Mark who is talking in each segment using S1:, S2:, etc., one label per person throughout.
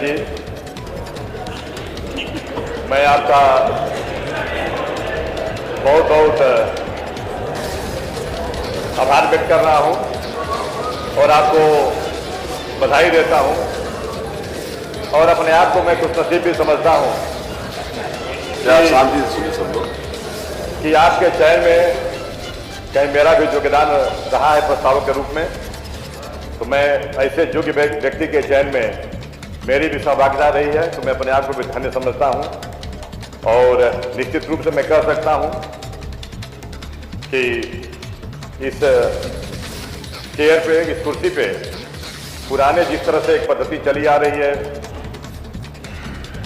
S1: अध्यक्ष जी, मैं आपका बहुत बहुत आभार व्यक्त कर रहा हूं और आपको बधाई देता हूं और अपने आप को मैं खुशनसीब भी समझता हूं
S2: शांति से सुनिए सब लोग
S1: कि आपके चयन में कहीं मेरा भी योगदान रहा है प्रस्तावक के रूप में। तो मैं ऐसे योग्य व्यक्ति के चयन में मेरी भी सहभागिता रही है, तो मैं अपने आप को भी धन्य समझता हूं और निश्चित रूप से मैं कह सकता हूं कि इस चेयर पे, इस कुर्सी पे पुराने जिस तरह से एक पद्धति चली आ रही है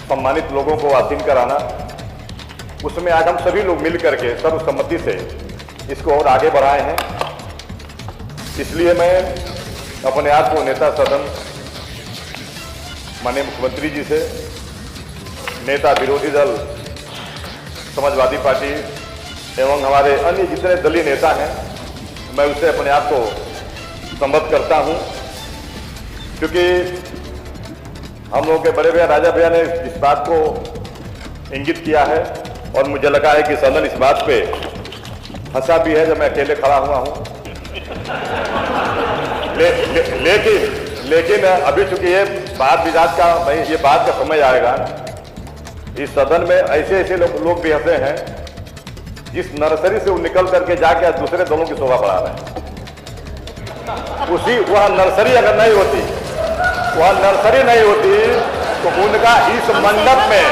S1: सम्मानित लोगों को आसीन कराना, उसमें आज हम सभी लोग मिल करके सर्वसम्मति से इसको और आगे बढ़ाए हैं। इसलिए मैं अपने आप को नेता सदन माननीय मुख्यमंत्री जी से, नेता विरोधी दल समाजवादी पार्टी एवं हमारे अन्य जितने दलीय नेता हैं, मैं उससे अपने आप को संबद्ध करता हूं, क्योंकि हम लोगों के बड़े भैया राजा भैया ने इस बात को इंगित किया है और मुझे लगा है कि सदन इस बात पे हंसा भी है जब मैं अकेले खड़ा हुआ हूं। लेकिन अभी चूंकि ये बात विवाद का भाई ये बात का समय आएगा, इस सदन में ऐसे ऐसे लोग भी हंसे हैं जिस नर्सरी से वो निकल करके जाके आज दूसरे दलों की शोभा बढ़ा रहे हैं। वह नर्सरी अगर नहीं होती, वह नर्सरी नहीं होती तो उनका इस मंडप में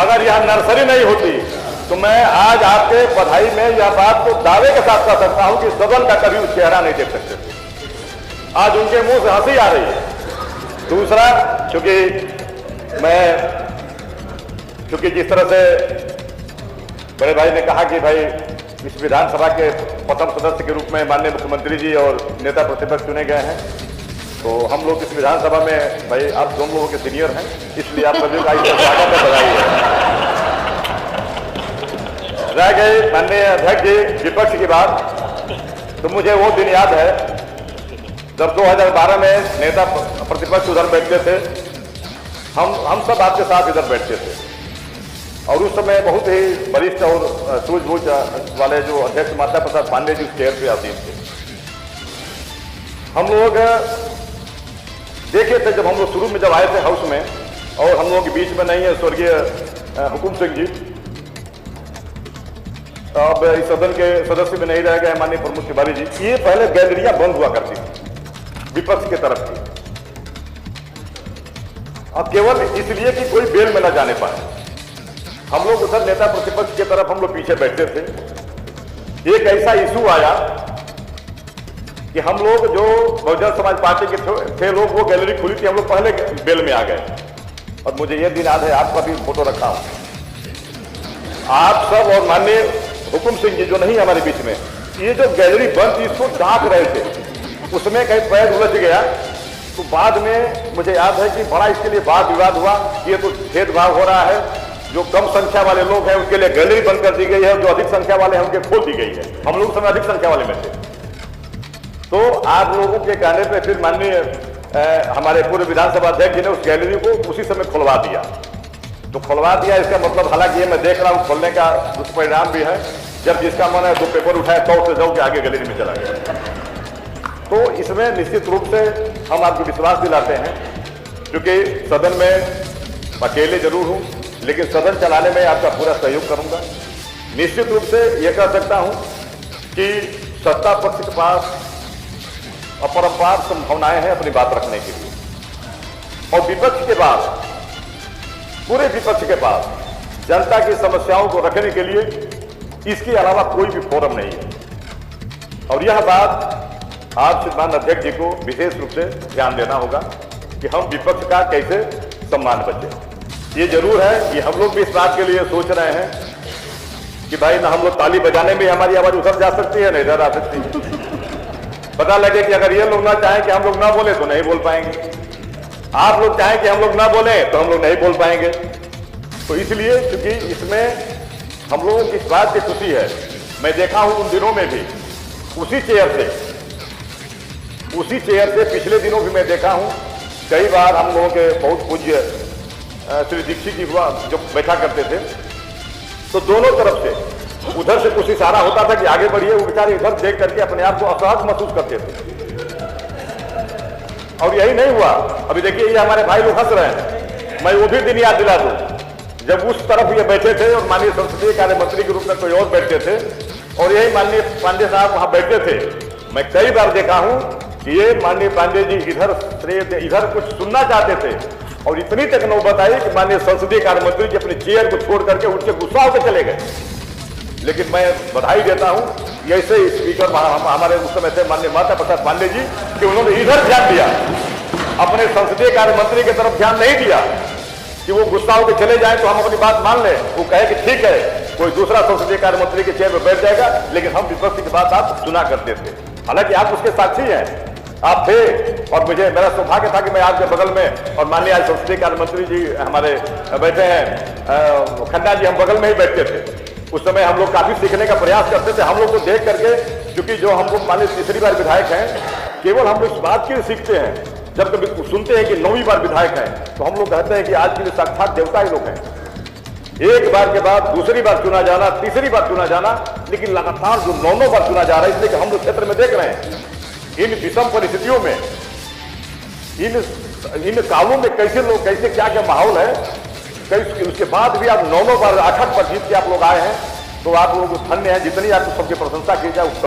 S1: अगर यह नर्सरी नहीं होती तो मैं आज आपके बधाई में यह बात को दावे के साथ कह सकता हूं कि सदन का कभी चेहरा नहीं देख सकते थे। आज उनके मुंह से हंसी आ रही है। दूसरा, क्योंकि जिस तरह से बड़े भाई ने कहा कि भाई इस विधानसभा के प्रथम सदस्य के रूप में माननीय मुख्यमंत्री जी और नेता प्रतिपक्ष चुने गए हैं, तो हम लोग इस विधानसभा में भाई आप दोनों लोगों के सीनियर हैं, इसलिए आप सभी का स्वागत है, बधाई है। रह गई माननीय अध्यक्ष जी विपक्ष की बात, तो मुझे वो दिन याद है जब 2012 में नेता प्रतिपक्ष उधर बैठते थे, हम सब आपके साथ इधर बैठते थे और उस समय बहुत ही वरिष्ठ और सूझबूझ वाले जो अध्यक्ष माता प्रसाद पांडे जी चेयर पे आसीन थे। हम लोग देखे थे जब हम लोग शुरू में जब आए थे हाउस में, और हम लोगों के बीच में नहीं है स्वर्गीय हुकुम सिंह जी, अब इस सदन के सदस्य में नहीं रह गए माननीय प्रमोद तिवारी जी। ये पहले गैलरियां बंद हुआ करती थी विपक्ष की तरफ की, अब केवल इसलिए कि कोई बेल में न जाने पाए। हम लोग उधर नेता प्रतिपक्ष की तरफ हम लोग पीछे बैठते थे। एक ऐसा इशू आया कि हम लोग जो बहुजन समाज पार्टी के थे लोग, वो गैलरी खुली थी, हम लोग पहले बेल में आ गए। और मुझे ये दिन याद है, आपका भी फोटो रखा हूं, आप सब और माननीय हुकुम सिंह जी जो नहीं हमारे बीच में, ये जो गैलरी बंद थी इसको ढांक रहे थे, उसमें कहीं पैर उलझ गया। तो बाद में मुझे याद है कि बड़ा इसके लिए वाद विवाद हुआ, ये तो भेदभाव हो रहा है, जो कम संख्या वाले लोग हैं उनके लिए गैलरी बंद कर दी गई है, जो अधिक संख्या वाले हैं उनके खोल दी गई है। हम लोग समय अधिक संख्या वाले में थे। तो आप लोगों के कहने पर फिर माननीय हमारे पूर्व विधानसभा अध्यक्ष जी ने उस गैलरी को उसी समय खुलवा दिया। तो खुलवा दिया, इसका मतलब हालांकि ये मैं देख रहा हूँ खोलने का दुष्परिणाम भी है, जब जिसका मन है 2 पेपर उठाए तो से जाओ के आगे गैलरी में चला गया। तो इसमें निश्चित रूप से हम आपको विश्वास दिलाते हैं, क्योंकि सदन में अकेले जरूर हूं, लेकिन सदन चलाने में आपका पूरा सहयोग करूंगा। निश्चित रूप से यह कह सकता हूं कि सत्ता पक्ष के पास अपरंपार संभावनाएं हैं अपनी बात रखने के लिए, और विपक्ष के पास, पूरे विपक्ष के पास जनता की समस्याओं को रखने के लिए इसके अलावा कोई भी फोरम नहीं है। और यह बात आप श्रीमान अध्यक्ष जी को विशेष रूप से ध्यान देना होगा कि हम विपक्ष का कैसे सम्मान बचे। ये जरूर है कि हम लोग भी इस बात के लिए सोच रहे हैं कि भाई ना हम लोग ताली बजाने में हमारी आवाज उधर जा सकती है, नहीं इधर आ सकती। पता लगे कि अगर ये लोग ना चाहें कि हम लोग ना बोले तो नहीं बोल पाएंगे, आप लोग चाहें कि हम लोग ना बोले तो हम लोग नहीं बोल पाएंगे। तो इसलिए क्योंकि इसमें हम लोगों की इस बात की खुशी है, मैं देखा हूं उन दिनों में भी उसी चेयर से उसी चेयर से पिछले दिनों भी मैं देखा हूं, कई बार हम लोगों के बहुत पूज्य श्री दीक्षित जी हुआ जब बैठा करते थे तो दोनों तरफ से उधर से कुछ इशारा होता था कि आगे बढ़िए, वो बेचारे इधर देख करके अपने आप को असहज महसूस करते थे। और यही नहीं हुआ, अभी देखिए ये हमारे भाई लोग हंस रहे हैं, मैं वो भी दिन याद दिला दूं जब उस तरफ ये बैठे थे और माननीय संसदीय कार्य मंत्री के रूप में कोई और बैठते थे और यही माननीय पांडे साहब वहां बैठते थे। मैं कई बार देखा हूं कि ये माननीय पांडे जी इधर कुछ सुनना चाहते थे और इतनी तक नौबत आई कि माननीय संसदीय कार्य मंत्री जी अपने चेयर को छोड़ करके उनसे गुस्सा होकर चले गए। लेकिन मैं बधाई देता हूं ऐसे स्पीकर हमारे उस समय थे माननीय माता प्रसाद पांडे जी कि उन्होंने इधर ध्यान दिया, अपने संसदीय कार्य मंत्री की तरफ ध्यान नहीं दिया कि वो गुस्सा होकर चले जाए तो हम अपनी बात मान लें। वो कहे कि ठीक है कोई दूसरा संसदीय कार्य मंत्री के चेयर पर बैठ जाएगा, लेकिन हम विपक्ष की बात आप सुना करते थे। हालांकि आप उसके साक्षी हैं, आप थे और मुझे मेरा सौभाग्य था कि मैं आपके बगल में और माननीय आज संसदीय कार्य मंत्री जी हमारे बैठे हैं खन्ना जी, हम बगल में ही बैठते थे। उस समय हम लोग काफी सीखने का प्रयास करते थे। हम लोग को देख करके, क्योंकि जो हम लोग माननीय तीसरी बार विधायक हैं, केवल हम लोग इस बात के लिए सीखते हैं जब कभी सुनते हैं कि 9वीं बार विधायक हैं तो हम लोग कहते हैं कि आज के लिए साक्षात देवता ही लोग हैं। एक बार के बाद दूसरी बार चुना जाना, तीसरी बार चुना जाना, लेकिन लगातार जो 9 बार चुना जा रहा है, इसलिए कि हम लोग क्षेत्र में देख रहे हैं इन विषम परिस्थितियों में, इन कालों में कैसे लोग, कैसे क्या क्या माहौल है, उसके बाद भी आप 9 बार 8 पर जीत के आप लोग आए हैं, तो आप लोग धन्य हैं। जितनी आपको सबकी प्रशंसा की जाए